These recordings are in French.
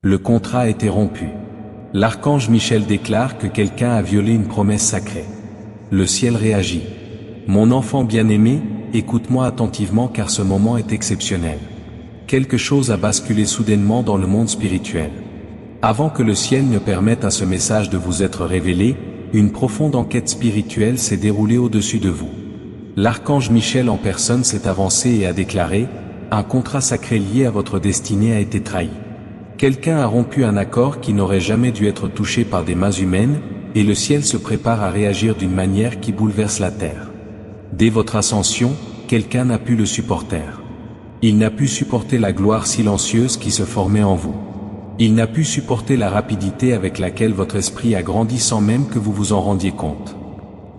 Le contrat a été rompu. L'archange Michel déclare que quelqu'un a violé une promesse sacrée. Le ciel réagit. Mon enfant bien-aimé, écoute-moi attentivement car ce moment est exceptionnel. Quelque chose a basculé soudainement dans le monde spirituel. Avant que le ciel ne permette à ce message de vous être révélé, une profonde enquête spirituelle s'est déroulée au-dessus de vous. L'archange Michel en personne s'est avancé et a déclaré, un contrat sacré lié à votre destinée a été trahi. Quelqu'un a rompu un accord qui n'aurait jamais dû être touché par des mains humaines, et le ciel se prépare à réagir d'une manière qui bouleverse la terre. Dès votre ascension, quelqu'un n'a pu le supporter. Il n'a pu supporter la gloire silencieuse qui se formait en vous. Il n'a pu supporter la rapidité avec laquelle votre esprit a grandi sans même que vous vous en rendiez compte.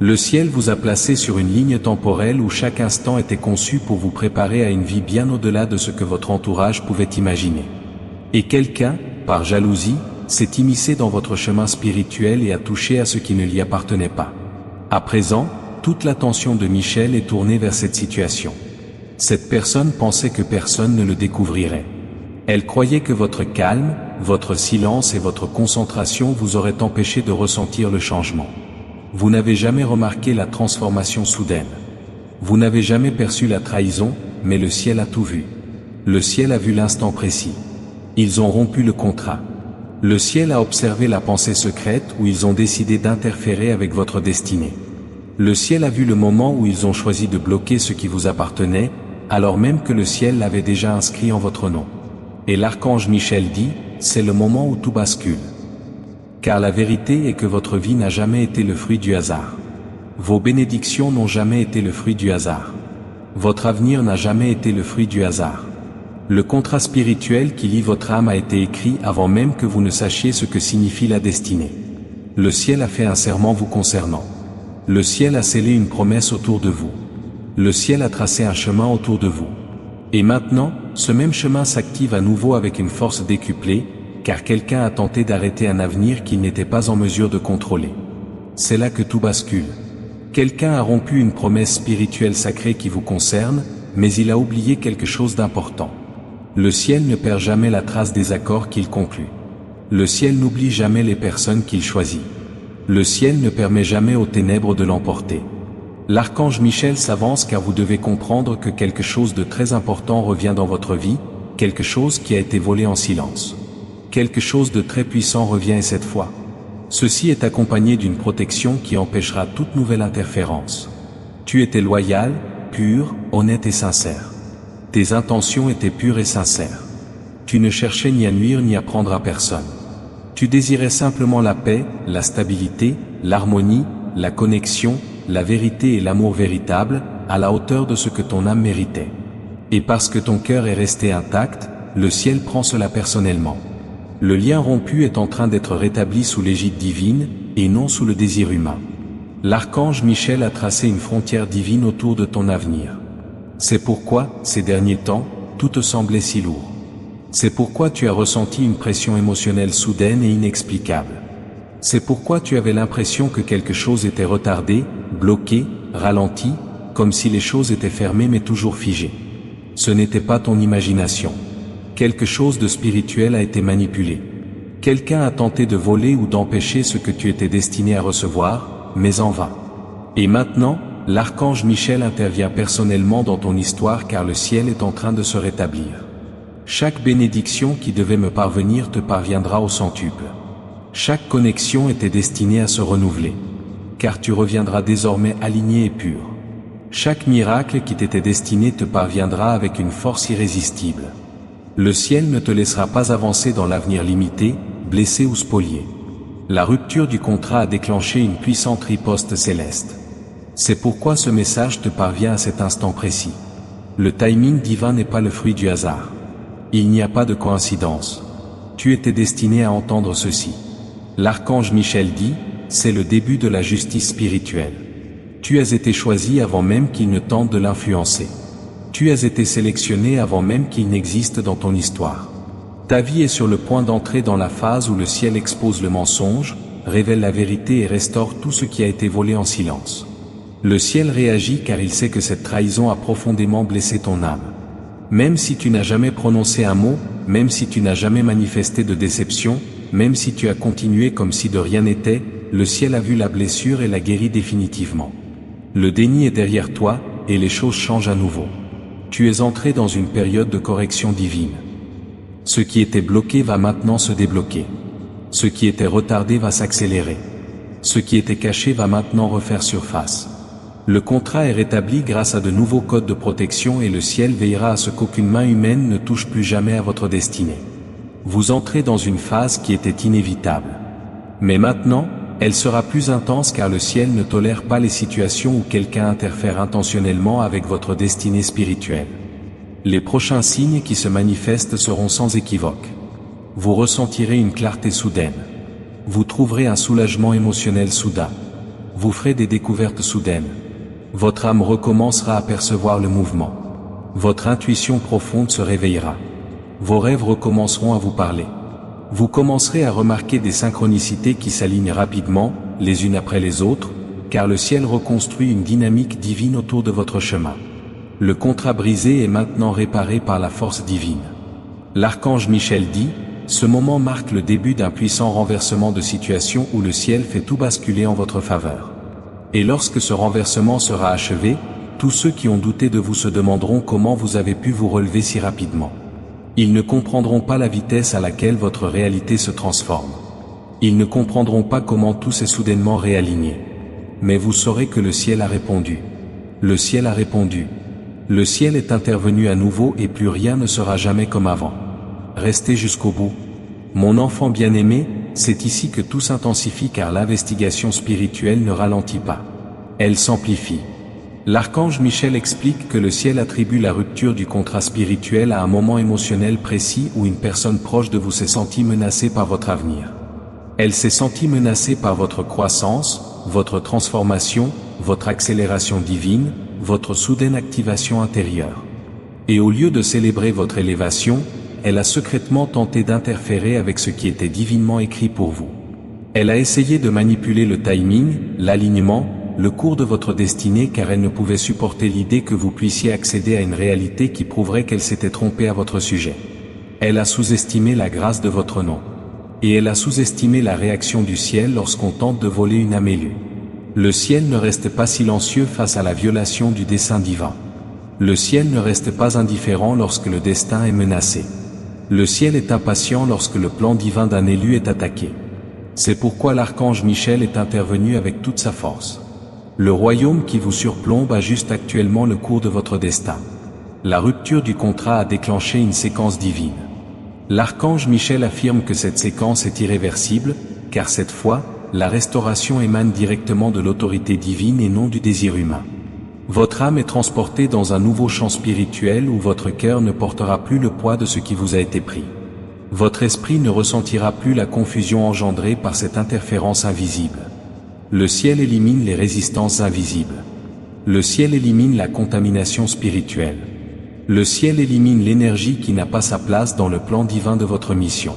Le ciel vous a placé sur une ligne temporelle où chaque instant était conçu pour vous préparer à une vie bien au-delà de ce que votre entourage pouvait imaginer. Et quelqu'un, par jalousie, s'est immiscé dans votre chemin spirituel et a touché à ce qui ne lui appartenait pas. À présent, toute l'attention de Michel est tournée vers cette situation. Cette personne pensait que personne ne le découvrirait. Elle croyait que votre calme, votre silence et votre concentration vous auraient empêché de ressentir le changement. Vous n'avez jamais remarqué la transformation soudaine. Vous n'avez jamais perçu la trahison, mais le ciel a tout vu. Le ciel a vu l'instant précis. Ils ont rompu le contrat. Le ciel a observé la pensée secrète où ils ont décidé d'interférer avec votre destinée. Le ciel a vu le moment où ils ont choisi de bloquer ce qui vous appartenait, alors même que le ciel l'avait déjà inscrit en votre nom. Et l'archange Michel dit, c'est le moment où tout bascule. Car la vérité est que votre vie n'a jamais été le fruit du hasard. Vos bénédictions n'ont jamais été le fruit du hasard. Votre avenir n'a jamais été le fruit du hasard. Le contrat spirituel qui lie votre âme a été écrit avant même que vous ne sachiez ce que signifie la destinée. Le ciel a fait un serment vous concernant. Le ciel a scellé une promesse autour de vous. Le ciel a tracé un chemin autour de vous. Et maintenant, ce même chemin s'active à nouveau avec une force décuplée, car quelqu'un a tenté d'arrêter un avenir qu'il n'était pas en mesure de contrôler. C'est là que tout bascule. Quelqu'un a rompu une promesse spirituelle sacrée qui vous concerne, mais il a oublié quelque chose d'important. Le ciel ne perd jamais la trace des accords qu'il conclut. Le ciel n'oublie jamais les personnes qu'il choisit. Le ciel ne permet jamais aux ténèbres de l'emporter. L'archange Michel s'avance car vous devez comprendre que quelque chose de très important revient dans votre vie, quelque chose qui a été volé en silence. Quelque chose de très puissant revient et cette fois. Ceci est accompagné d'une protection qui empêchera toute nouvelle interférence. Tu étais loyal, pur, honnête et sincère. Tes intentions étaient pures et sincères. Tu ne cherchais ni à nuire ni à prendre à personne. Tu désirais simplement la paix, la stabilité, l'harmonie, la connexion, la vérité et l'amour véritable, à la hauteur de ce que ton âme méritait. Et parce que ton cœur est resté intact, le ciel prend cela personnellement. Le lien rompu est en train d'être rétabli sous l'égide divine, et non sous le désir humain. L'archange Michel a tracé une frontière divine autour de ton avenir. C'est pourquoi, ces derniers temps, tout te semblait si lourd. C'est pourquoi tu as ressenti une pression émotionnelle soudaine et inexplicable. C'est pourquoi tu avais l'impression que quelque chose était retardé, bloqué, ralenti, comme si les choses étaient fermées mais toujours figées. Ce n'était pas ton imagination. Quelque chose de spirituel a été manipulé. Quelqu'un a tenté de voler ou d'empêcher ce que tu étais destiné à recevoir, mais en vain. Et maintenant, l'archange Michel intervient personnellement dans ton histoire car le ciel est en train de se rétablir. Chaque bénédiction qui devait me parvenir te parviendra au centuple. Chaque connexion était destinée à se renouveler. Car tu reviendras désormais aligné et pur. Chaque miracle qui t'était destiné te parviendra avec une force irrésistible. Le ciel ne te laissera pas avancer dans l'avenir limité, blessé ou spolié. La rupture du contrat a déclenché une puissante riposte céleste. C'est pourquoi ce message te parvient à cet instant précis. Le timing divin n'est pas le fruit du hasard. Il n'y a pas de coïncidence. Tu étais destiné à entendre ceci. L'archange Michel dit, c'est le début de la justice spirituelle. Tu as été choisi avant même qu'il ne tente de l'influencer. Tu as été sélectionné avant même qu'il n'existe dans ton histoire. Ta vie est sur le point d'entrer dans la phase où le ciel expose le mensonge, révèle la vérité et restaure tout ce qui a été volé en silence. Le ciel réagit car il sait que cette trahison a profondément blessé ton âme. Même si tu n'as jamais prononcé un mot, même si tu n'as jamais manifesté de déception, même si tu as continué comme si de rien n'était, le ciel a vu la blessure et l'a guéri définitivement. Le déni est derrière toi, et les choses changent à nouveau. Tu es entré dans une période de correction divine. Ce qui était bloqué va maintenant se débloquer. Ce qui était retardé va s'accélérer. Ce qui était caché va maintenant refaire surface. Le contrat est rétabli grâce à de nouveaux codes de protection et le ciel veillera à ce qu'aucune main humaine ne touche plus jamais à votre destinée. Vous entrez dans une phase qui était inévitable. Mais maintenant, elle sera plus intense car le ciel ne tolère pas les situations où quelqu'un interfère intentionnellement avec votre destinée spirituelle. Les prochains signes qui se manifestent seront sans équivoque. Vous ressentirez une clarté soudaine. Vous trouverez un soulagement émotionnel soudain. Vous ferez des découvertes soudaines. Votre âme recommencera à percevoir le mouvement. Votre intuition profonde se réveillera. Vos rêves recommenceront à vous parler. Vous commencerez à remarquer des synchronicités qui s'alignent rapidement, les unes après les autres, car le ciel reconstruit une dynamique divine autour de votre chemin. Le contrat brisé est maintenant réparé par la force divine. L'archange Michel dit, ce moment marque le début d'un puissant renversement de situation où le ciel fait tout basculer en votre faveur. Et lorsque ce renversement sera achevé, tous ceux qui ont douté de vous se demanderont comment vous avez pu vous relever si rapidement. Ils ne comprendront pas la vitesse à laquelle votre réalité se transforme. Ils ne comprendront pas comment tout s'est soudainement réaligné. Mais vous saurez que le ciel a répondu. Le ciel a répondu. Le ciel est intervenu à nouveau et plus rien ne sera jamais comme avant. Restez jusqu'au bout. Mon enfant bien-aimé, c'est ici que tout s'intensifie car l'investigation spirituelle ne ralentit pas. Elle s'amplifie. L'archange Michel explique que le ciel attribue la rupture du contrat spirituel à un moment émotionnel précis où une personne proche de vous s'est sentie menacée par votre avenir. Elle s'est sentie menacée par votre croissance, votre transformation, votre accélération divine, votre soudaine activation intérieure. Et au lieu de célébrer votre élévation, elle a secrètement tenté d'interférer avec ce qui était divinement écrit pour vous. Elle a essayé de manipuler le timing, l'alignement, le cours de votre destinée car elle ne pouvait supporter l'idée que vous puissiez accéder à une réalité qui prouverait qu'elle s'était trompée à votre sujet. Elle a sous-estimé la grâce de votre nom. Et elle a sous-estimé la réaction du ciel lorsqu'on tente de voler une âme élue. Le ciel ne reste pas silencieux face à la violation du dessein divin. Le ciel ne reste pas indifférent lorsque le destin est menacé. Le ciel est impatient lorsque le plan divin d'un élu est attaqué. C'est pourquoi l'archange Michel est intervenu avec toute sa force. Le royaume qui vous surplombe ajuste actuellement le cours de votre destin. La rupture du contrat a déclenché une séquence divine. L'archange Michel affirme que cette séquence est irréversible, car cette fois, la restauration émane directement de l'autorité divine et non du désir humain. Votre âme est transportée dans un nouveau champ spirituel où votre cœur ne portera plus le poids de ce qui vous a été pris. Votre esprit ne ressentira plus la confusion engendrée par cette interférence invisible. Le ciel élimine les résistances invisibles. Le ciel élimine la contamination spirituelle. Le ciel élimine l'énergie qui n'a pas sa place dans le plan divin de votre mission.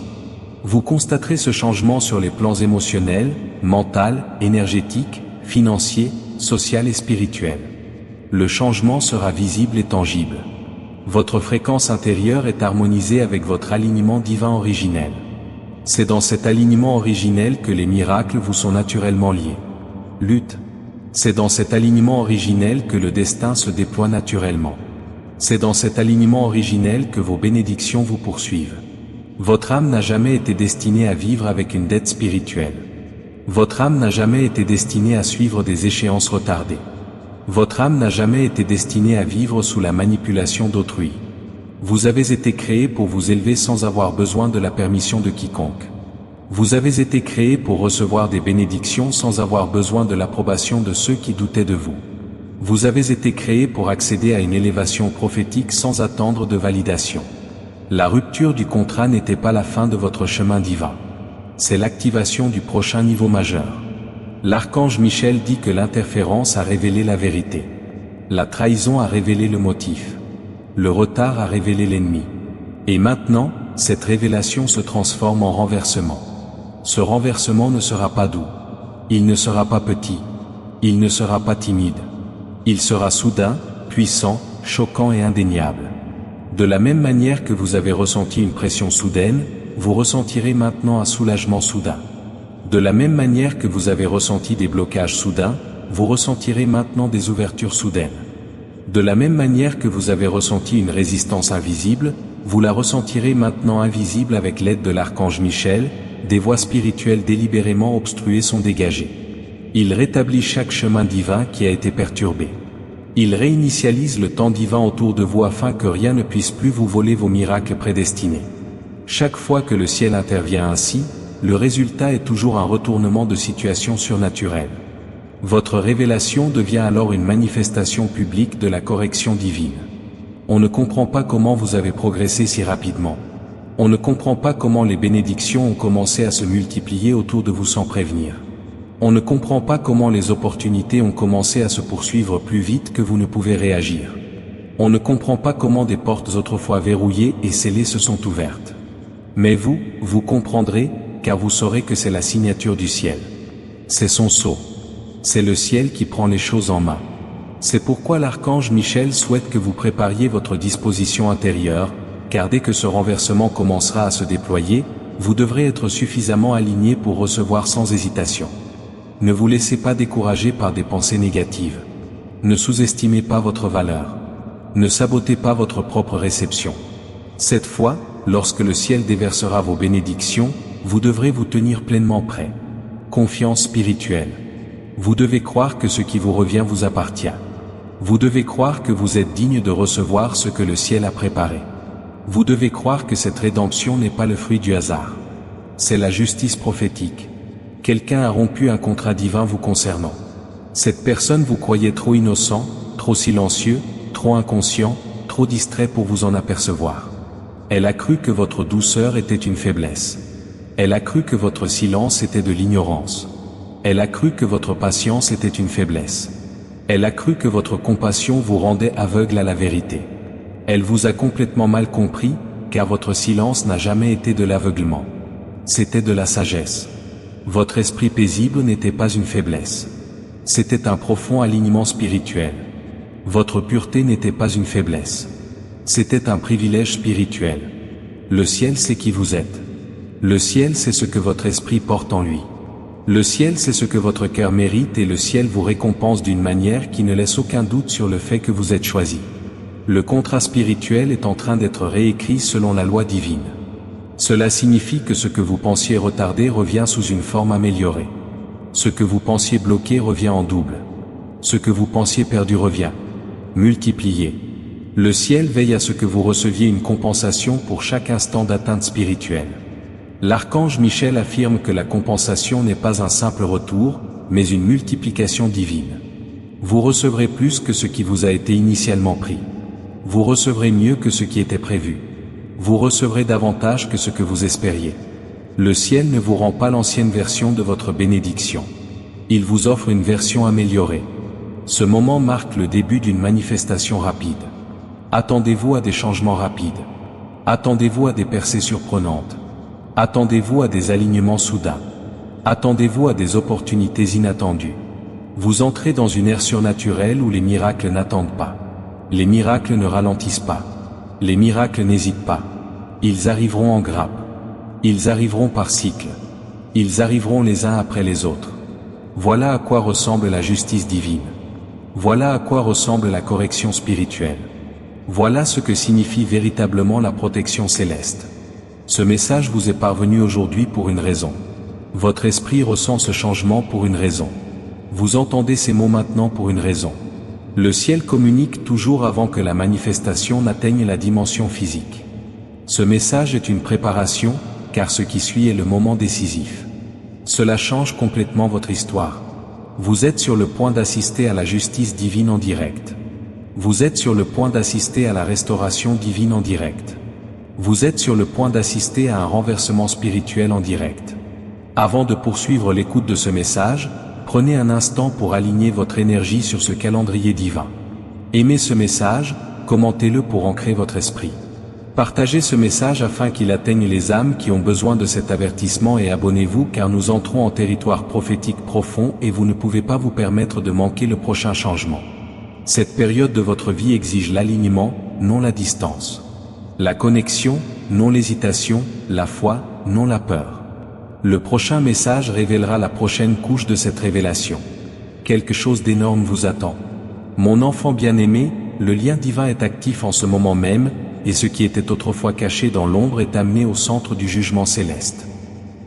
Vous constaterez ce changement sur les plans émotionnels, mental, énergétique, financier, social et spirituel. Le changement sera visible et tangible. Votre fréquence intérieure est harmonisée avec votre alignement divin originel. C'est dans cet alignement originel que les miracles vous sont naturellement liés. Lutte. C'est dans cet alignement originel que le destin se déploie naturellement. C'est dans cet alignement originel que vos bénédictions vous poursuivent. Votre âme n'a jamais été destinée à vivre avec une dette spirituelle. Votre âme n'a jamais été destinée à suivre des échéances retardées. Votre âme n'a jamais été destinée à vivre sous la manipulation d'autrui. Vous avez été créé pour vous élever sans avoir besoin de la permission de quiconque. Vous avez été créé pour recevoir des bénédictions sans avoir besoin de l'approbation de ceux qui doutaient de vous. Vous avez été créé pour accéder à une élévation prophétique sans attendre de validation. La rupture du contrat n'était pas la fin de votre chemin divin. C'est l'activation du prochain niveau majeur. L'archange Michel dit que l'interférence a révélé la vérité. La trahison a révélé le motif. Le retard a révélé l'ennemi. Et maintenant, cette révélation se transforme en renversement. Ce renversement ne sera pas doux. Il ne sera pas petit. Il ne sera pas timide. Il sera soudain, puissant, choquant et indéniable. De la même manière que vous avez ressenti une pression soudaine, vous ressentirez maintenant un soulagement soudain. De la même manière que vous avez ressenti des blocages soudains, vous ressentirez maintenant des ouvertures soudaines. De la même manière que vous avez ressenti une résistance invisible, vous la ressentirez maintenant invisible avec l'aide de l'archange Michel, des voies spirituelles délibérément obstruées sont dégagées. Il rétablit chaque chemin divin qui a été perturbé. Il réinitialise le temps divin autour de vous afin que rien ne puisse plus vous voler vos miracles prédestinés. Chaque fois que le ciel intervient ainsi, le résultat est toujours un retournement de situation surnaturelle. Votre révélation devient alors une manifestation publique de la correction divine. On ne comprend pas comment vous avez progressé si rapidement. On ne comprend pas comment les bénédictions ont commencé à se multiplier autour de vous sans prévenir. On ne comprend pas comment les opportunités ont commencé à se poursuivre plus vite que vous ne pouvez réagir. On ne comprend pas comment des portes autrefois verrouillées et scellées se sont ouvertes. Mais vous comprendrez, car vous saurez que c'est la signature du ciel. C'est son sceau. C'est le ciel qui prend les choses en main. C'est pourquoi l'archange Michel souhaite que vous prépariez votre disposition intérieure, car dès que ce renversement commencera à se déployer, vous devrez être suffisamment aligné pour recevoir sans hésitation. Ne vous laissez pas décourager par des pensées négatives. Ne sous-estimez pas votre valeur. Ne sabotez pas votre propre réception. Cette fois, lorsque le ciel déversera vos bénédictions, vous devrez vous tenir pleinement prêt. Confiance spirituelle. Vous devez croire que ce qui vous revient vous appartient. Vous devez croire que vous êtes digne de recevoir ce que le ciel a préparé. Vous devez croire que cette rédemption n'est pas le fruit du hasard. C'est la justice prophétique. Quelqu'un a rompu un contrat divin vous concernant. Cette personne vous croyait trop innocent, trop silencieux, trop inconscient, trop distrait pour vous en apercevoir. Elle a cru que votre douceur était une faiblesse. Elle a cru que votre silence était de l'ignorance. Elle a cru que votre patience était une faiblesse. Elle a cru que votre compassion vous rendait aveugle à la vérité. Elle vous a complètement mal compris, car votre silence n'a jamais été de l'aveuglement. C'était de la sagesse. Votre esprit paisible n'était pas une faiblesse. C'était un profond alignement spirituel. Votre pureté n'était pas une faiblesse. C'était un privilège spirituel. Le ciel sait qui vous êtes. Le ciel sait ce que votre esprit porte en lui. Le ciel sait ce que votre cœur mérite et le ciel vous récompense d'une manière qui ne laisse aucun doute sur le fait que vous êtes choisi. Le contrat spirituel est en train d'être réécrit selon la loi divine. Cela signifie que ce que vous pensiez retardé revient sous une forme améliorée. Ce que vous pensiez bloqué revient en double. Ce que vous pensiez perdu revient multiplié. Le ciel veille à ce que vous receviez une compensation pour chaque instant d'atteinte spirituelle. L'archange Michel affirme que la compensation n'est pas un simple retour, mais une multiplication divine. Vous recevrez plus que ce qui vous a été initialement pris. Vous recevrez mieux que ce qui était prévu. Vous recevrez davantage que ce que vous espériez. Le ciel ne vous rend pas l'ancienne version de votre bénédiction. Il vous offre une version améliorée. Ce moment marque le début d'une manifestation rapide. Attendez-vous à des changements rapides. Attendez-vous à des percées surprenantes. Attendez-vous à des alignements soudains. Attendez-vous à des opportunités inattendues. Vous entrez dans une ère surnaturelle où les miracles n'attendent pas. Les miracles ne ralentissent pas. Les miracles n'hésitent pas. Ils arriveront en grappe. Ils arriveront par cycle. Ils arriveront les uns après les autres. Voilà à quoi ressemble la justice divine. Voilà à quoi ressemble la correction spirituelle. Voilà ce que signifie véritablement la protection céleste. Ce message vous est parvenu aujourd'hui pour une raison. Votre esprit ressent ce changement pour une raison. Vous entendez ces mots maintenant pour une raison. Le ciel communique toujours avant que la manifestation n'atteigne la dimension physique. Ce message est une préparation, car ce qui suit est le moment décisif. Cela change complètement votre histoire. Vous êtes sur le point d'assister à la justice divine en direct. Vous êtes sur le point d'assister à la restauration divine en direct. Vous êtes sur le point d'assister à un renversement spirituel en direct. Avant de poursuivre l'écoute de ce message, prenez un instant pour aligner votre énergie sur ce calendrier divin. Aimez ce message, commentez-le pour ancrer votre esprit. Partagez ce message afin qu'il atteigne les âmes qui ont besoin de cet avertissement et abonnez-vous car nous entrons en territoire prophétique profond et vous ne pouvez pas vous permettre de manquer le prochain changement. Cette période de votre vie exige l'alignement, non la distance. La connexion, non l'hésitation, la foi, non la peur. Le prochain message révélera la prochaine couche de cette révélation. Quelque chose d'énorme vous attend. Mon enfant bien-aimé, le lien divin est actif en ce moment même, et ce qui était autrefois caché dans l'ombre est amené au centre du jugement céleste.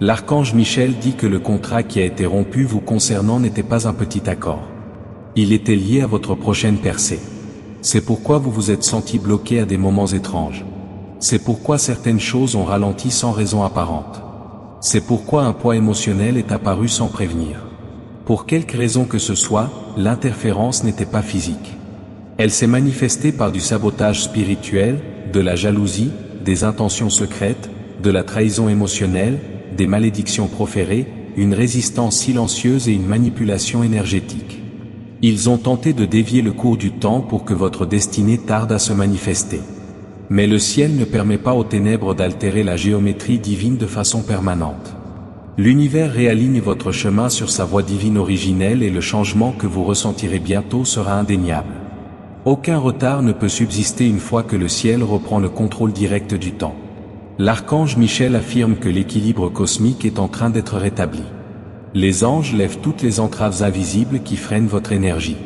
L'archange Michel dit que le contrat qui a été rompu vous concernant n'était pas un petit accord. Il était lié à votre prochaine percée. C'est pourquoi vous vous êtes senti bloqué à des moments étranges. C'est pourquoi certaines choses ont ralenti sans raison apparente. C'est pourquoi un poids émotionnel est apparu sans prévenir. Pour quelque raison que ce soit, l'interférence n'était pas physique. Elle s'est manifestée par du sabotage spirituel, de la jalousie, des intentions secrètes, de la trahison émotionnelle, des malédictions proférées, une résistance silencieuse et une manipulation énergétique. Ils ont tenté de dévier le cours du temps pour que votre destinée tarde à se manifester. Mais le ciel ne permet pas aux ténèbres d'altérer la géométrie divine de façon permanente. L'univers réaligne votre chemin sur sa voie divine originelle et le changement que vous ressentirez bientôt sera indéniable. Aucun retard ne peut subsister une fois que le ciel reprend le contrôle direct du temps. L'archange Michel affirme que l'équilibre cosmique est en train d'être rétabli. Les anges lèvent toutes les entraves invisibles qui freinent votre énergie.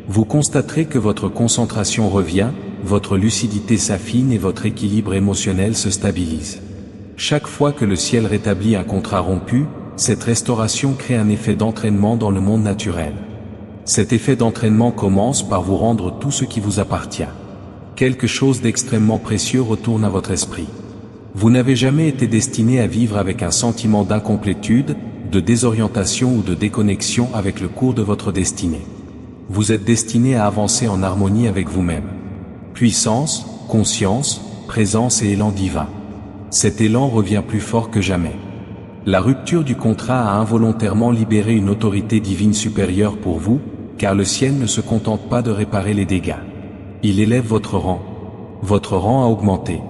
Vous constaterez que votre concentration revient, votre lucidité s'affine et votre équilibre émotionnel se stabilise. Chaque fois que le ciel rétablit un contrat rompu, cette restauration crée un effet d'entraînement dans le monde naturel. Cet effet d'entraînement commence par vous rendre tout ce qui vous appartient. Quelque chose d'extrêmement précieux retourne à votre esprit. Vous n'avez jamais été destiné à vivre avec un sentiment d'incomplétude, de désorientation ou de déconnexion avec le cours de votre destinée. Vous êtes destiné à avancer en harmonie avec vous-même. Puissance, conscience, présence et élan divin. Cet élan revient plus fort que jamais. La rupture du contrat a involontairement libéré une autorité divine supérieure pour vous, car le ciel ne se contente pas de réparer les dégâts. Il élève votre rang. Votre rang a augmenté.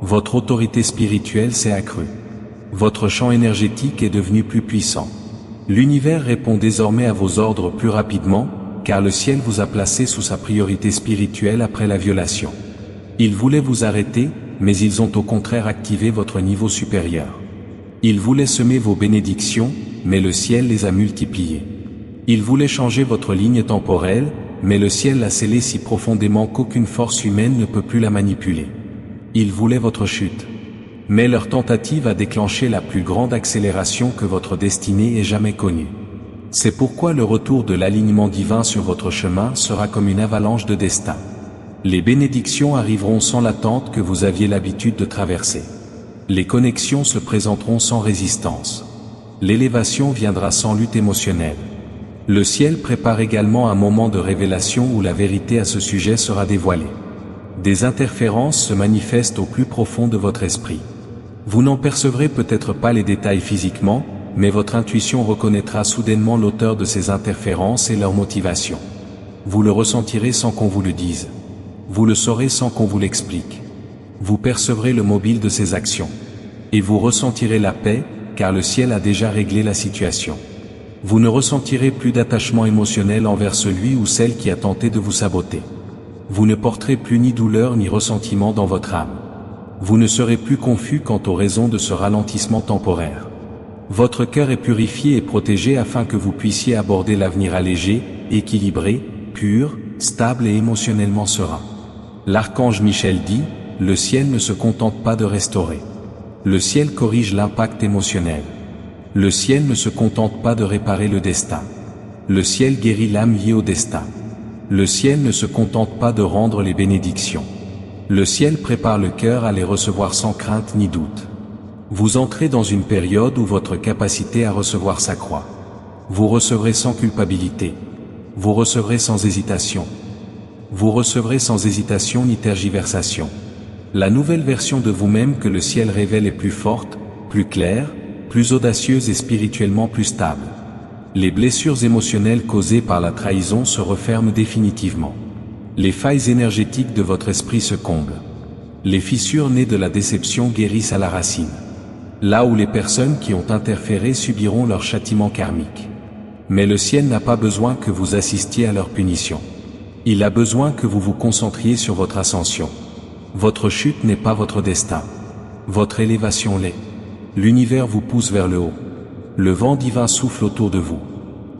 Votre autorité spirituelle s'est accrue. Votre champ énergétique est devenu plus puissant. L'univers répond désormais à vos ordres plus rapidement, car le ciel vous a placé sous sa priorité spirituelle après la violation. Ils voulaient vous arrêter, mais ils ont au contraire activé votre niveau supérieur. Ils voulaient semer vos bénédictions, mais le ciel les a multipliées. Ils voulaient changer votre ligne temporelle, mais le ciel l'a scellée si profondément qu'aucune force humaine ne peut plus la manipuler. Ils voulaient votre chute. Mais leur tentative a déclenché la plus grande accélération que votre destinée ait jamais connue. C'est pourquoi le retour de l'alignement divin sur votre chemin sera comme une avalanche de destin. Les bénédictions arriveront sans l'attente que vous aviez l'habitude de traverser. Les connexions se présenteront sans résistance. L'élévation viendra sans lutte émotionnelle. Le ciel prépare également un moment de révélation où la vérité à ce sujet sera dévoilée. Des interférences se manifestent au plus profond de votre esprit. Vous n'en percevrez peut-être pas les détails physiquement, mais votre intuition reconnaîtra soudainement l'auteur de ces interférences et leur motivation. Vous le ressentirez sans qu'on vous le dise. Vous le saurez sans qu'on vous l'explique. Vous percevrez le mobile de ces actions. Et vous ressentirez la paix, car le ciel a déjà réglé la situation. Vous ne ressentirez plus d'attachement émotionnel envers celui ou celle qui a tenté de vous saboter. Vous ne porterez plus ni douleur ni ressentiment dans votre âme. Vous ne serez plus confus quant aux raisons de ce ralentissement temporaire. Votre cœur est purifié et protégé afin que vous puissiez aborder l'avenir allégé, équilibré, pur, stable et émotionnellement serein. L'archange Michel dit, le ciel ne se contente pas de restaurer. Le ciel corrige l'impact émotionnel. Le ciel ne se contente pas de réparer le destin. Le ciel guérit l'âme liée au destin. Le ciel ne se contente pas de rendre les bénédictions. Le ciel prépare le cœur à les recevoir sans crainte ni doute. Vous entrez dans une période où votre capacité à recevoir s'accroît. Vous recevrez sans culpabilité. Vous recevrez sans hésitation. Vous recevrez sans hésitation ni tergiversation. La nouvelle version de vous-même que le ciel révèle est plus forte, plus claire, plus audacieuse et spirituellement plus stable. Les blessures émotionnelles causées par la trahison se referment définitivement. Les failles énergétiques de votre esprit se comblent. Les fissures nées de la déception guérissent à la racine. Là où les personnes qui ont interféré subiront leur châtiment karmique. Mais le ciel n'a pas besoin que vous assistiez à leur punition. Il a besoin que vous vous concentriez sur votre ascension. Votre chute n'est pas votre destin. Votre élévation l'est. L'univers vous pousse vers le haut. Le vent divin souffle autour de vous.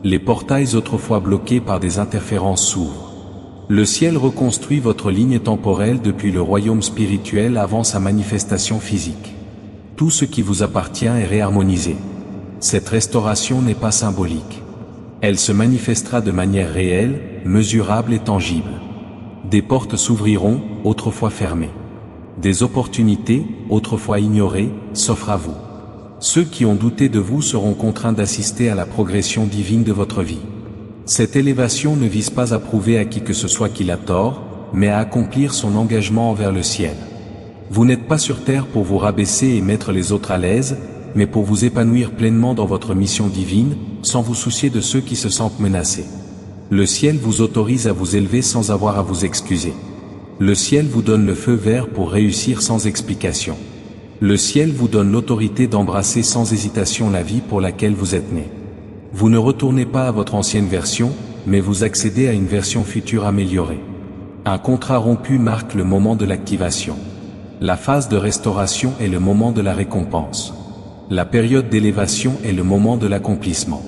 Les portails autrefois bloqués par des interférences s'ouvrent. Le ciel reconstruit votre ligne temporelle depuis le royaume spirituel avant sa manifestation physique. Tout ce qui vous appartient est réharmonisé. Cette restauration n'est pas symbolique. Elle se manifestera de manière réelle, mesurable et tangible. Des portes s'ouvriront, autrefois fermées. Des opportunités, autrefois ignorées, s'offrent à vous. Ceux qui ont douté de vous seront contraints d'assister à la progression divine de votre vie. Cette élévation ne vise pas à prouver à qui que ce soit qu'il a tort, mais à accomplir son engagement envers le ciel. Vous n'êtes pas sur terre pour vous rabaisser et mettre les autres à l'aise, mais pour vous épanouir pleinement dans votre mission divine, sans vous soucier de ceux qui se sentent menacés. Le ciel vous autorise à vous élever sans avoir à vous excuser. Le ciel vous donne le feu vert pour réussir sans explication. Le ciel vous donne l'autorité d'embrasser sans hésitation la vie pour laquelle vous êtes né. Vous ne retournez pas à votre ancienne version, mais vous accédez à une version future améliorée. Un contrat rompu marque le moment de l'activation. La phase de restauration est le moment de la récompense. La période d'élévation est le moment de l'accomplissement.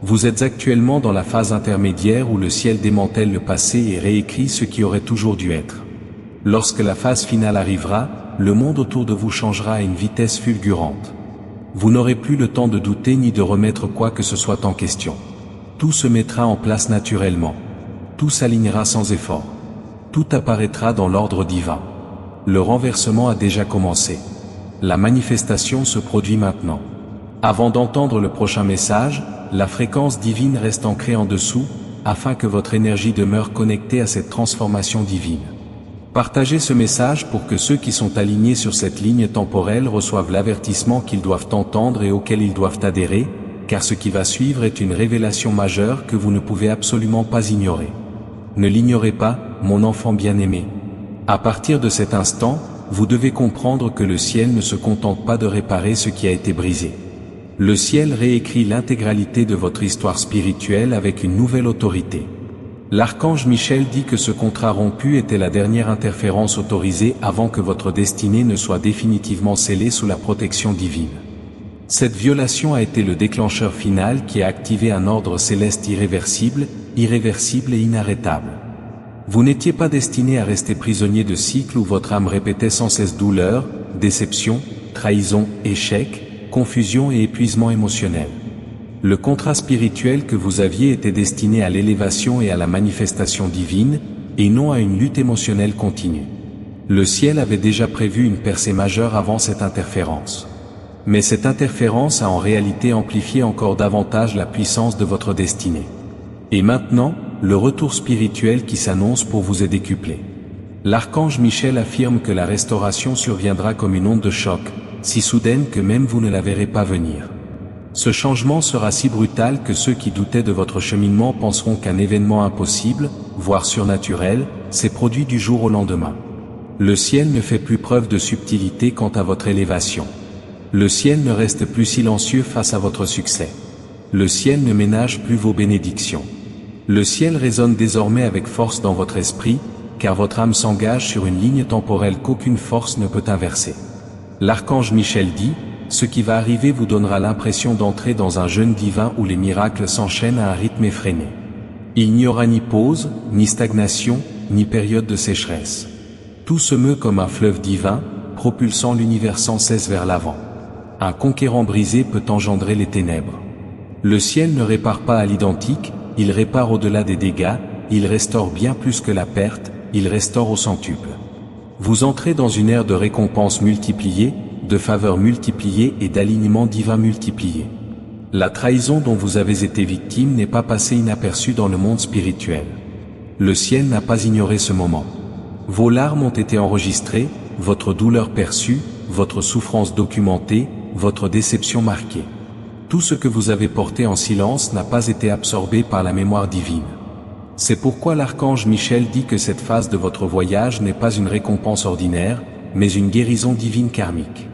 Vous êtes actuellement dans la phase intermédiaire où le ciel démantèle le passé et réécrit ce qui aurait toujours dû être. Lorsque la phase finale arrivera, le monde autour de vous changera à une vitesse fulgurante. Vous n'aurez plus le temps de douter ni de remettre quoi que ce soit en question. Tout se mettra en place naturellement. Tout s'alignera sans effort. Tout apparaîtra dans l'ordre divin. Le renversement a déjà commencé. La manifestation se produit maintenant. Avant d'entendre le prochain message, la fréquence divine reste ancrée en dessous, afin que votre énergie demeure connectée à cette transformation divine. Partagez ce message pour que ceux qui sont alignés sur cette ligne temporelle reçoivent l'avertissement qu'ils doivent entendre et auquel ils doivent adhérer, car ce qui va suivre est une révélation majeure que vous ne pouvez absolument pas ignorer. Ne l'ignorez pas, mon enfant bien-aimé. À partir de cet instant, vous devez comprendre que le ciel ne se contente pas de réparer ce qui a été brisé. Le ciel réécrit l'intégralité de votre histoire spirituelle avec une nouvelle autorité. L'archange Michel dit que ce contrat rompu était la dernière interférence autorisée avant que votre destinée ne soit définitivement scellée sous la protection divine. Cette violation a été le déclencheur final qui a activé un ordre céleste irréversible et inarrêtable. Vous n'étiez pas destiné à rester prisonnier de cycles où votre âme répétait sans cesse douleur, déception, trahison, échec, confusion et épuisement émotionnel. Le contrat spirituel que vous aviez était destiné à l'élévation et à la manifestation divine, et non à une lutte émotionnelle continue. Le ciel avait déjà prévu une percée majeure avant cette interférence. Mais cette interférence a en réalité amplifié encore davantage la puissance de votre destinée. Et maintenant, le retour spirituel qui s'annonce pour vous est décuplé. L'archange Michel affirme que la restauration surviendra comme une onde de choc, si soudaine que même vous ne la verrez pas venir. Ce changement sera si brutal que ceux qui doutaient de votre cheminement penseront qu'un événement impossible, voire surnaturel, s'est produit du jour au lendemain. Le ciel ne fait plus preuve de subtilité quant à votre élévation. Le ciel ne reste plus silencieux face à votre succès. Le ciel ne ménage plus vos bénédictions. Le ciel résonne désormais avec force dans votre esprit, car votre âme s'engage sur une ligne temporelle qu'aucune force ne peut inverser. L'archange Michel dit: ce qui va arriver vous donnera l'impression d'entrer dans un jeûne divin où les miracles s'enchaînent à un rythme effréné. Il n'y aura ni pause, ni stagnation, ni période de sécheresse. Tout se meut comme un fleuve divin, propulsant l'univers sans cesse vers l'avant. Un conquérant brisé peut engendrer les ténèbres. Le ciel ne répare pas à l'identique, il répare au-delà des dégâts, il restaure bien plus que la perte, il restaure au centuple. Vous entrez dans une ère de récompenses multipliées, de faveurs multipliées et d'alignements divins multipliés. La trahison dont vous avez été victime n'est pas passée inaperçue dans le monde spirituel. Le ciel n'a pas ignoré ce moment. Vos larmes ont été enregistrées, votre douleur perçue, votre souffrance documentée, votre déception marquée. Tout ce que vous avez porté en silence n'a pas été absorbé par la mémoire divine. C'est pourquoi l'archange Michel dit que cette phase de votre voyage n'est pas une récompense ordinaire, mais une guérison divine karmique.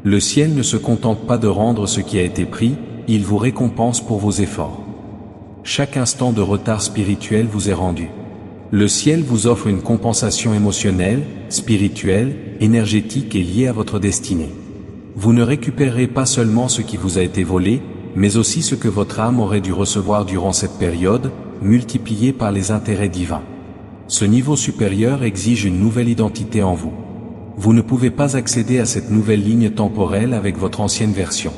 Le ciel ne se contente pas de rendre ce qui a été pris, il vous récompense pour vos efforts. Chaque instant de retard spirituel vous est rendu. Le ciel vous offre une compensation émotionnelle, spirituelle, énergétique et liée à votre destinée. Vous ne récupérerez pas seulement ce qui vous a été volé, mais aussi ce que votre âme aurait dû recevoir durant cette période, multiplié par les intérêts divins. Ce niveau supérieur exige une nouvelle identité en vous. Vous ne pouvez pas accéder à cette nouvelle ligne temporelle avec votre ancienne version.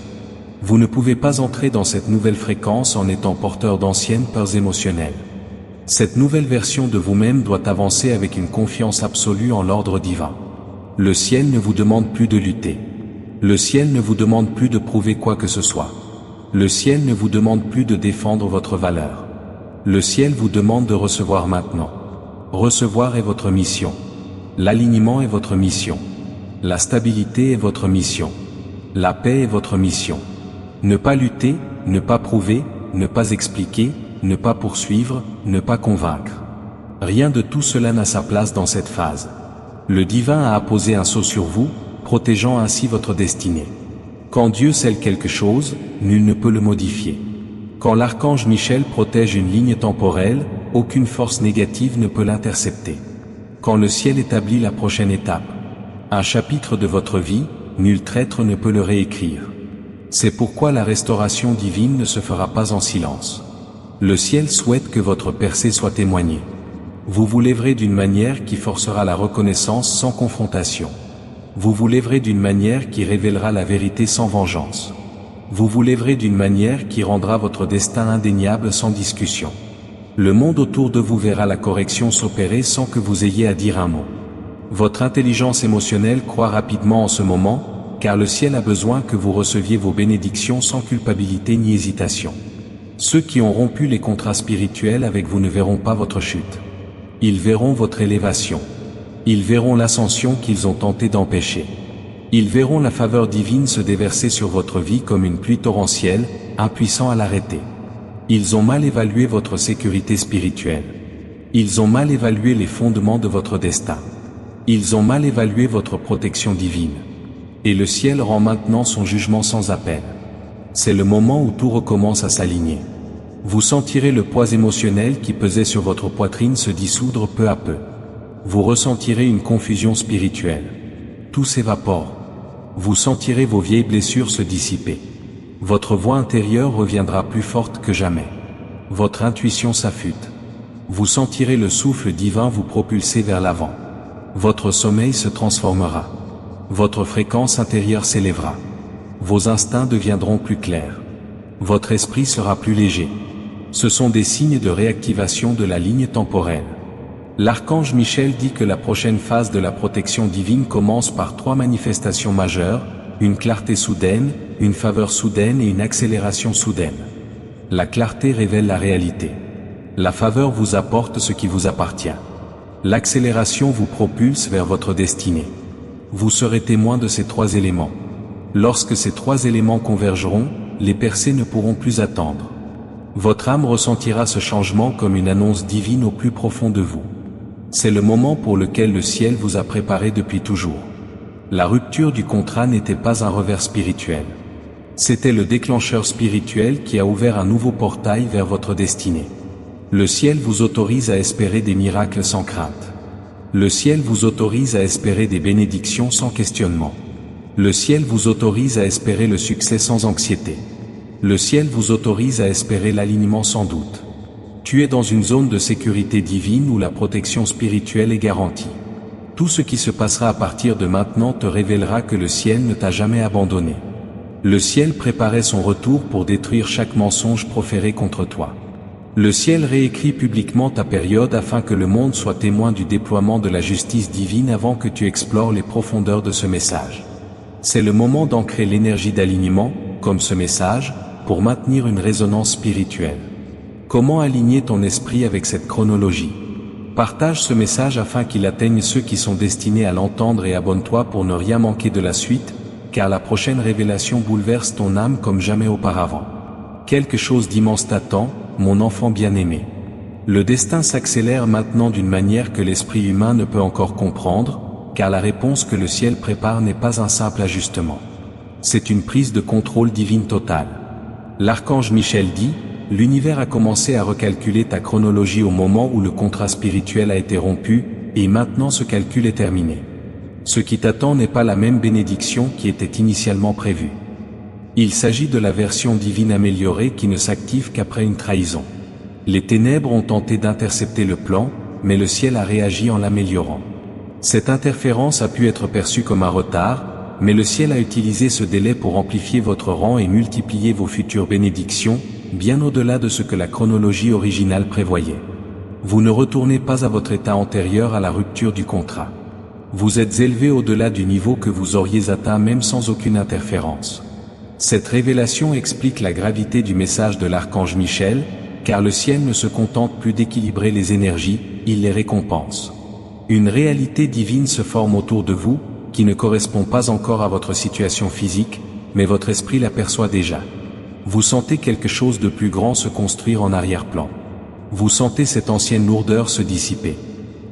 Vous ne pouvez pas entrer dans cette nouvelle fréquence en étant porteur d'anciennes peurs émotionnelles. Cette nouvelle version de vous-même doit avancer avec une confiance absolue en l'ordre divin. Le ciel ne vous demande plus de lutter. Le ciel ne vous demande plus de prouver quoi que ce soit. Le ciel ne vous demande plus de défendre votre valeur. Le ciel vous demande de recevoir maintenant. Recevoir est votre mission. L'alignement est votre mission. La stabilité est votre mission. La paix est votre mission. Ne pas lutter, ne pas prouver, ne pas expliquer, ne pas poursuivre, ne pas convaincre. Rien de tout cela n'a sa place dans cette phase. Le divin a apposé un sceau sur vous, protégeant ainsi votre destinée. Quand Dieu scelle quelque chose, nul ne peut le modifier. Quand l'archange Michel protège une ligne temporelle, aucune force négative ne peut l'intercepter. Quand le ciel établit la prochaine étape, un chapitre de votre vie, nul traître ne peut le réécrire. C'est pourquoi la restauration divine ne se fera pas en silence. Le ciel souhaite que votre percée soit témoignée. Vous vous lèverez d'une manière qui forcera la reconnaissance sans confrontation. Vous vous lèverez d'une manière qui révélera la vérité sans vengeance. Vous vous lèverez d'une manière qui rendra votre destin indéniable sans discussion. Le monde autour de vous verra la correction s'opérer sans que vous ayez à dire un mot. Votre intelligence émotionnelle croît rapidement en ce moment, car le ciel a besoin que vous receviez vos bénédictions sans culpabilité ni hésitation. Ceux qui ont rompu les contrats spirituels avec vous ne verront pas votre chute. Ils verront votre élévation. Ils verront l'ascension qu'ils ont tenté d'empêcher. Ils verront la faveur divine se déverser sur votre vie comme une pluie torrentielle, impuissants à l'arrêter. Ils ont mal évalué votre sécurité spirituelle. Ils ont mal évalué les fondements de votre destin. Ils ont mal évalué votre protection divine. Et le ciel rend maintenant son jugement sans appel. C'est le moment où tout recommence à s'aligner. Vous sentirez le poids émotionnel qui pesait sur votre poitrine se dissoudre peu à peu. Vous ressentirez une confusion spirituelle. Tout s'évapore. Vous sentirez vos vieilles blessures se dissiper. Votre voix intérieure reviendra plus forte que jamais. Votre intuition s'affûte. Vous sentirez le souffle divin vous propulser vers l'avant. Votre sommeil se transformera. Votre fréquence intérieure s'élèvera. Vos instincts deviendront plus clairs. Votre esprit sera plus léger. Ce sont des signes de réactivation de la ligne temporelle. L'archange Michel dit que la prochaine phase de la protection divine commence par 3 manifestations majeures, une clarté soudaine, une faveur soudaine et une accélération soudaine. La clarté révèle la réalité. La faveur vous apporte ce qui vous appartient. L'accélération vous propulse vers votre destinée. Vous serez témoin de ces 3 éléments. Lorsque ces 3 éléments convergeront, les percées ne pourront plus attendre. Votre âme ressentira ce changement comme une annonce divine au plus profond de vous. C'est le moment pour lequel le ciel vous a préparé depuis toujours. La rupture du contrat n'était pas un revers spirituel. C'était le déclencheur spirituel qui a ouvert un nouveau portail vers votre destinée. Le ciel vous autorise à espérer des miracles sans crainte. Le ciel vous autorise à espérer des bénédictions sans questionnement. Le ciel vous autorise à espérer le succès sans anxiété. Le ciel vous autorise à espérer l'alignement sans doute. Tu es dans une zone de sécurité divine où la protection spirituelle est garantie. Tout ce qui se passera à partir de maintenant te révélera que le ciel ne t'a jamais abandonné. Le ciel préparait son retour pour détruire chaque mensonge proféré contre toi. Le ciel réécrit publiquement ta période afin que le monde soit témoin du déploiement de la justice divine avant que tu explores les profondeurs de ce message. C'est le moment d'ancrer l'énergie d'alignement, comme ce message, pour maintenir une résonance spirituelle. Comment aligner ton esprit avec cette chronologie? Partage ce message afin qu'il atteigne ceux qui sont destinés à l'entendre et abonne-toi pour ne rien manquer de la suite, car la prochaine révélation bouleverse ton âme comme jamais auparavant. Quelque chose d'immense t'attend, mon enfant bien-aimé. Le destin s'accélère maintenant d'une manière que l'esprit humain ne peut encore comprendre, car la réponse que le ciel prépare n'est pas un simple ajustement. C'est une prise de contrôle divine totale. L'archange Michel dit, l'univers a commencé à recalculer ta chronologie au moment où le contrat spirituel a été rompu, et maintenant ce calcul est terminé. Ce qui t'attend n'est pas la même bénédiction qui était initialement prévue. Il s'agit de la version divine améliorée qui ne s'active qu'après une trahison. Les ténèbres ont tenté d'intercepter le plan, mais le ciel a réagi en l'améliorant. Cette interférence a pu être perçue comme un retard, mais le ciel a utilisé ce délai pour amplifier votre rang et multiplier vos futures bénédictions, bien au-delà de ce que la chronologie originale prévoyait. Vous ne retournez pas à votre état antérieur à la rupture du contrat. Vous êtes élevé au-delà du niveau que vous auriez atteint même sans aucune interférence. Cette révélation explique la gravité du message de l'archange Michel, car le ciel ne se contente plus d'équilibrer les énergies, il les récompense. Une réalité divine se forme autour de vous, qui ne correspond pas encore à votre situation physique, mais votre esprit l'aperçoit déjà. Vous sentez quelque chose de plus grand se construire en arrière-plan. Vous sentez cette ancienne lourdeur se dissiper.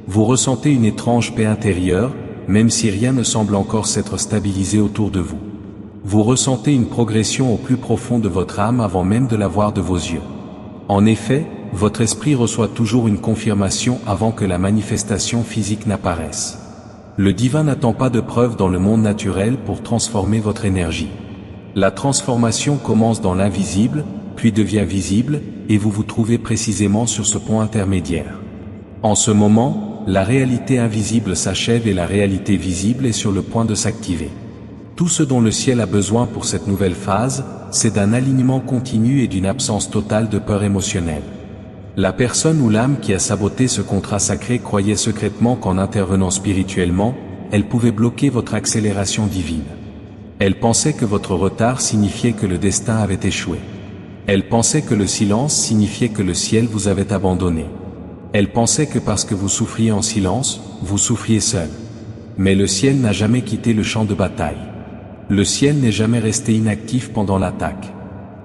Vous ressentez une étrange paix intérieure, même si rien ne semble encore s'être stabilisé autour de vous. Vous ressentez une progression au plus profond de votre âme avant même de la voir de vos yeux. En effet, votre esprit reçoit toujours une confirmation avant que la manifestation physique n'apparaisse. Le divin n'attend pas de preuves dans le monde naturel pour transformer votre énergie. La transformation commence dans l'invisible, puis devient visible, et vous vous trouvez précisément sur ce point intermédiaire. En ce moment, la réalité invisible s'achève et la réalité visible est sur le point de s'activer. Tout ce dont le ciel a besoin pour cette nouvelle phase, c'est d'un alignement continu et d'une absence totale de peur émotionnelle. La personne ou l'âme qui a saboté ce contrat sacré croyait secrètement qu'en intervenant spirituellement, elle pouvait bloquer votre accélération divine. Elle pensait que votre retard signifiait que le destin avait échoué. Elle pensait que le silence signifiait que le ciel vous avait abandonné. Elle pensait que parce que vous souffriez en silence, vous souffriez seul. Mais le ciel n'a jamais quitté le champ de bataille. Le ciel n'est jamais resté inactif pendant l'attaque.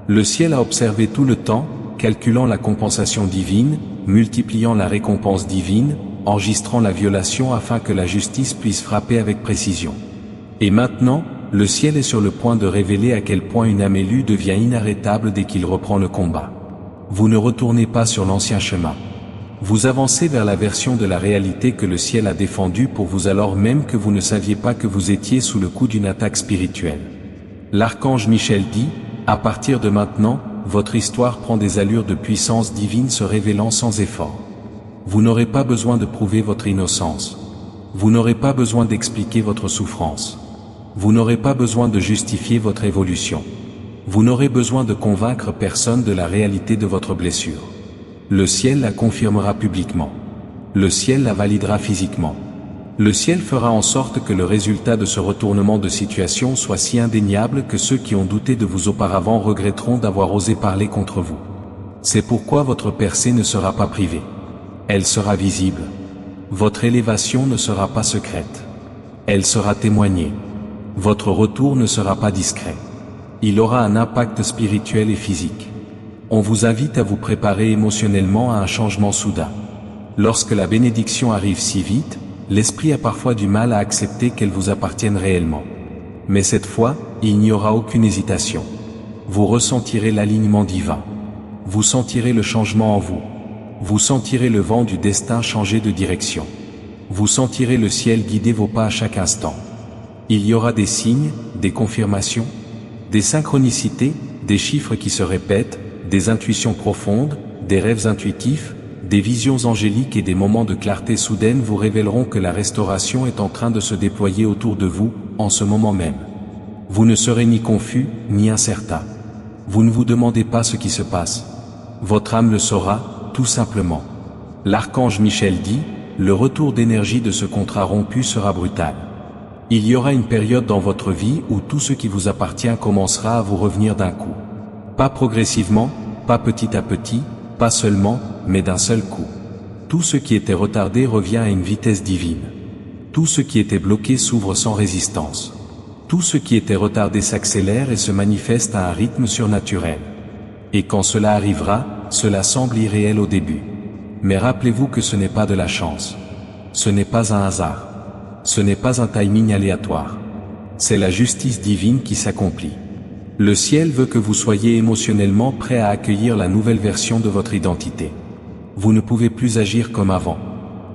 Le ciel a observé tout le temps, calculant la compensation divine, multipliant la récompense divine, enregistrant la violation afin que la justice puisse frapper avec précision. Et maintenant, le ciel est sur le point de révéler à quel point une âme élue devient inarrêtable dès qu'il reprend le combat. Vous ne retournez pas sur l'ancien chemin. Vous avancez vers la version de la réalité que le ciel a défendue pour vous alors même que vous ne saviez pas que vous étiez sous le coup d'une attaque spirituelle. L'archange Michel dit, à partir de maintenant, votre histoire prend des allures de puissance divine se révélant sans effort. Vous n'aurez pas besoin de prouver votre innocence. Vous n'aurez pas besoin d'expliquer votre souffrance. Vous n'aurez pas besoin de justifier votre évolution. Vous n'aurez besoin de convaincre personne de la réalité de votre blessure. Le ciel la confirmera publiquement. Le ciel la validera physiquement. Le ciel fera en sorte que le résultat de ce retournement de situation soit si indéniable que ceux qui ont douté de vous auparavant regretteront d'avoir osé parler contre vous. C'est pourquoi votre percée ne sera pas privée. Elle sera visible. Votre élévation ne sera pas secrète. Elle sera témoignée. Votre retour ne sera pas discret. Il aura un impact spirituel et physique. On vous invite à vous préparer émotionnellement à un changement soudain. Lorsque la bénédiction arrive si vite, l'esprit a parfois du mal à accepter qu'elle vous appartienne réellement. Mais cette fois, il n'y aura aucune hésitation. Vous ressentirez l'alignement divin. Vous sentirez le changement en vous. Vous sentirez le vent du destin changer de direction. Vous sentirez le ciel guider vos pas à chaque instant. Il y aura des signes, des confirmations, des synchronicités, des chiffres qui se répètent, des intuitions profondes, des rêves intuitifs, des visions angéliques et des moments de clarté soudaine vous révéleront que la restauration est en train de se déployer autour de vous, en ce moment même. Vous ne serez ni confus, ni incertain. Vous ne vous demandez pas ce qui se passe. Votre âme le saura, tout simplement. L'archange Michel dit, le retour d'énergie de ce contrat rompu sera brutal. Il y aura une période dans votre vie où tout ce qui vous appartient commencera à vous revenir d'un coup. Pas progressivement, pas petit à petit, pas seulement, mais d'un seul coup. Tout ce qui était retardé revient à une vitesse divine. Tout ce qui était bloqué s'ouvre sans résistance. Tout ce qui était retardé s'accélère et se manifeste à un rythme surnaturel. Et quand cela arrivera, cela semble irréel au début. Mais rappelez-vous que ce n'est pas de la chance. Ce n'est pas un hasard. Ce n'est pas un timing aléatoire. C'est la justice divine qui s'accomplit. Le ciel veut que vous soyez émotionnellement prêt à accueillir la nouvelle version de votre identité. Vous ne pouvez plus agir comme avant.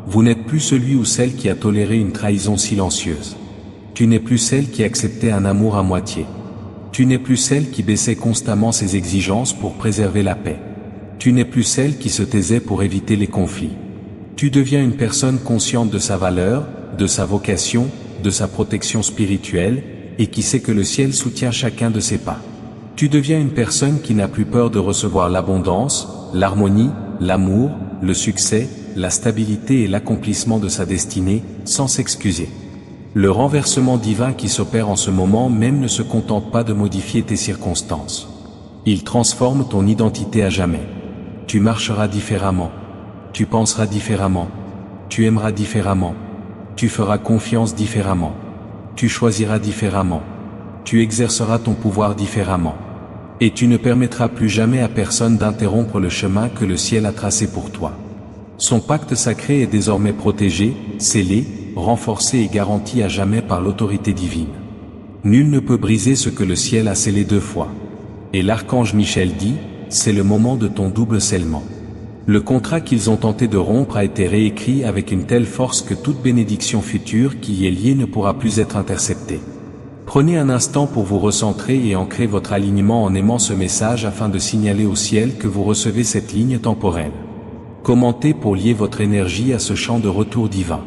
Vous n'êtes plus celui ou celle qui a toléré une trahison silencieuse. Tu n'es plus celle qui acceptait un amour à moitié. Tu n'es plus celle qui baissait constamment ses exigences pour préserver la paix. Tu n'es plus celle qui se taisait pour éviter les conflits. Tu deviens une personne consciente de sa valeur, de sa vocation, de sa protection spirituelle, et qui sait que le ciel soutient chacun de ses pas. Tu deviens une personne qui n'a plus peur de recevoir l'abondance, l'harmonie, l'amour, le succès, la stabilité et l'accomplissement de sa destinée, sans s'excuser. Le renversement divin qui s'opère en ce moment même ne se contente pas de modifier tes circonstances. Il transforme ton identité à jamais. Tu marcheras différemment. Tu penseras différemment. Tu aimeras différemment. Tu feras confiance différemment. Tu choisiras différemment. Tu exerceras ton pouvoir différemment. Et tu ne permettras plus jamais à personne d'interrompre le chemin que le ciel a tracé pour toi. Son pacte sacré est désormais protégé, scellé, renforcé et garanti à jamais par l'autorité divine. Nul ne peut briser ce que le ciel a scellé 2 fois. Et l'archange Michel dit, c'est le moment de ton double scellement. Le contrat qu'ils ont tenté de rompre a été réécrit avec une telle force que toute bénédiction future qui y est liée ne pourra plus être interceptée. Prenez un instant pour vous recentrer et ancrer votre alignement en aimant ce message afin de signaler au ciel que vous recevez cette ligne temporelle. Commentez pour lier votre énergie à ce champ de retour divin.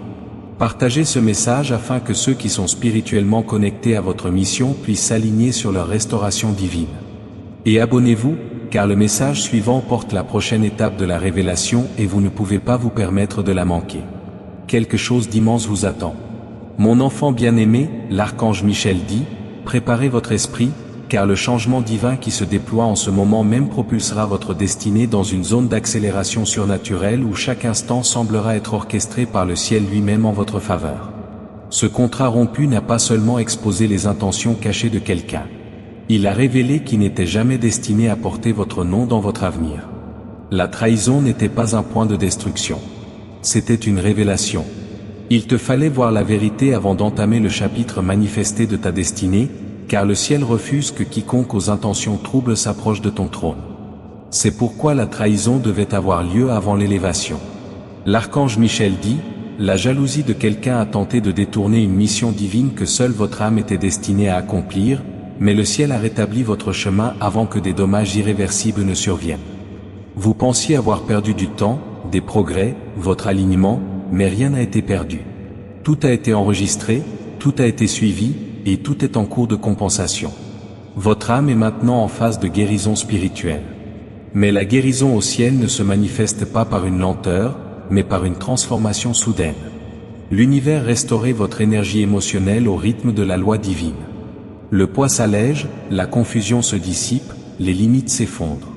Partagez ce message afin que ceux qui sont spirituellement connectés à votre mission puissent s'aligner sur leur restauration divine. Et abonnez-vous, car le message suivant porte la prochaine étape de la révélation et vous ne pouvez pas vous permettre de la manquer. Quelque chose d'immense vous attend. Mon enfant bien-aimé, l'archange Michel dit, préparez votre esprit, car le changement divin qui se déploie en ce moment même propulsera votre destinée dans une zone d'accélération surnaturelle où chaque instant semblera être orchestré par le ciel lui-même en votre faveur. Ce contrat rompu n'a pas seulement exposé les intentions cachées de quelqu'un. Il a révélé qu'il n'était jamais destiné à porter votre nom dans votre avenir. La trahison n'était pas un point de destruction. C'était une révélation. Il te fallait voir la vérité avant d'entamer le chapitre manifesté de ta destinée, car le ciel refuse que quiconque aux intentions troubles s'approche de ton trône. C'est pourquoi la trahison devait avoir lieu avant l'élévation. L'archange Michel dit, la jalousie de quelqu'un a tenté de détourner une mission divine que seule votre âme était destinée à accomplir, mais le ciel a rétabli votre chemin avant que des dommages irréversibles ne surviennent. Vous pensiez avoir perdu du temps, des progrès, votre alignement, mais rien n'a été perdu. Tout a été enregistré, tout a été suivi, et tout est en cours de compensation. Votre âme est maintenant en phase de guérison spirituelle. Mais la guérison au ciel ne se manifeste pas par une lenteur, mais par une transformation soudaine. L'univers restaurait votre énergie émotionnelle au rythme de la loi divine. Le poids s'allège, la confusion se dissipe, les limites s'effondrent.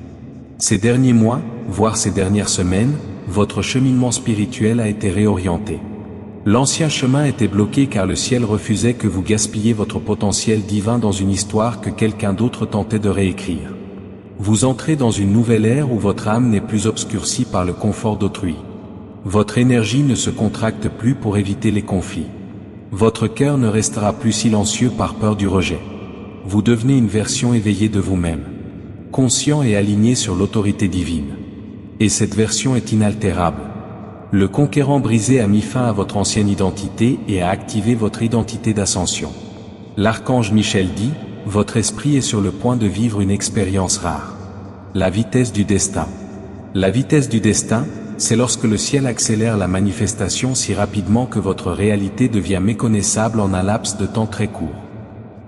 Ces derniers mois, voire ces dernières semaines, votre cheminement spirituel a été réorienté. L'ancien chemin était bloqué car le ciel refusait que vous gaspilliez votre potentiel divin dans une histoire que quelqu'un d'autre tentait de réécrire. Vous entrez dans une nouvelle ère où votre âme n'est plus obscurcie par le confort d'autrui. Votre énergie ne se contracte plus pour éviter les conflits. Votre cœur ne restera plus silencieux par peur du rejet. Vous devenez une version éveillée de vous-même, conscient et aligné sur l'autorité divine. Et cette version est inaltérable. Le conquérant brisé a mis fin à votre ancienne identité et a activé votre identité d'ascension. L'archange Michel dit, votre esprit est sur le point de vivre une expérience rare. La vitesse du destin. La vitesse du destin, c'est lorsque le ciel accélère la manifestation si rapidement que votre réalité devient méconnaissable en un laps de temps très court.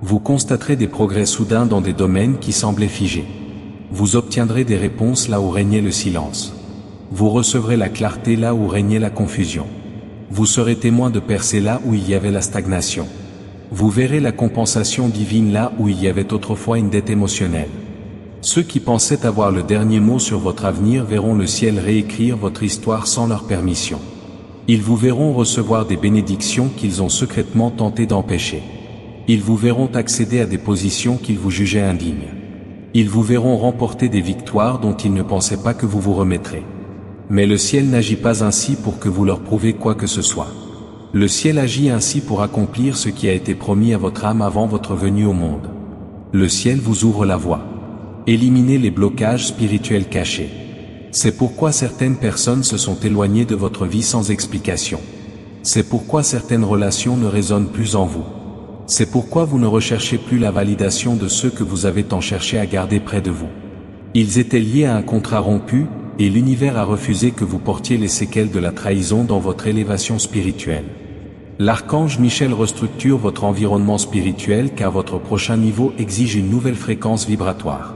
Vous constaterez des progrès soudains dans des domaines qui semblaient figés. Vous obtiendrez des réponses là où régnait le silence. Vous recevrez la clarté là où régnait la confusion. Vous serez témoin de percées là où il y avait la stagnation. Vous verrez la compensation divine là où il y avait autrefois une dette émotionnelle. Ceux qui pensaient avoir le dernier mot sur votre avenir verront le ciel réécrire votre histoire sans leur permission. Ils vous verront recevoir des bénédictions qu'ils ont secrètement tenté d'empêcher. Ils vous verront accéder à des positions qu'ils vous jugeaient indignes. Ils vous verront remporter des victoires dont ils ne pensaient pas que vous vous remettrez. Mais le ciel n'agit pas ainsi pour que vous leur prouvez quoi que ce soit. Le ciel agit ainsi pour accomplir ce qui a été promis à votre âme avant votre venue au monde. Le ciel vous ouvre la voie. Éliminez les blocages spirituels cachés. C'est pourquoi certaines personnes se sont éloignées de votre vie sans explication. C'est pourquoi certaines relations ne résonnent plus en vous. C'est pourquoi vous ne recherchez plus la validation de ceux que vous avez tant cherché à garder près de vous. Ils étaient liés à un contrat rompu, et l'univers a refusé que vous portiez les séquelles de la trahison dans votre élévation spirituelle. L'archange Michel restructure votre environnement spirituel car votre prochain niveau exige une nouvelle fréquence vibratoire.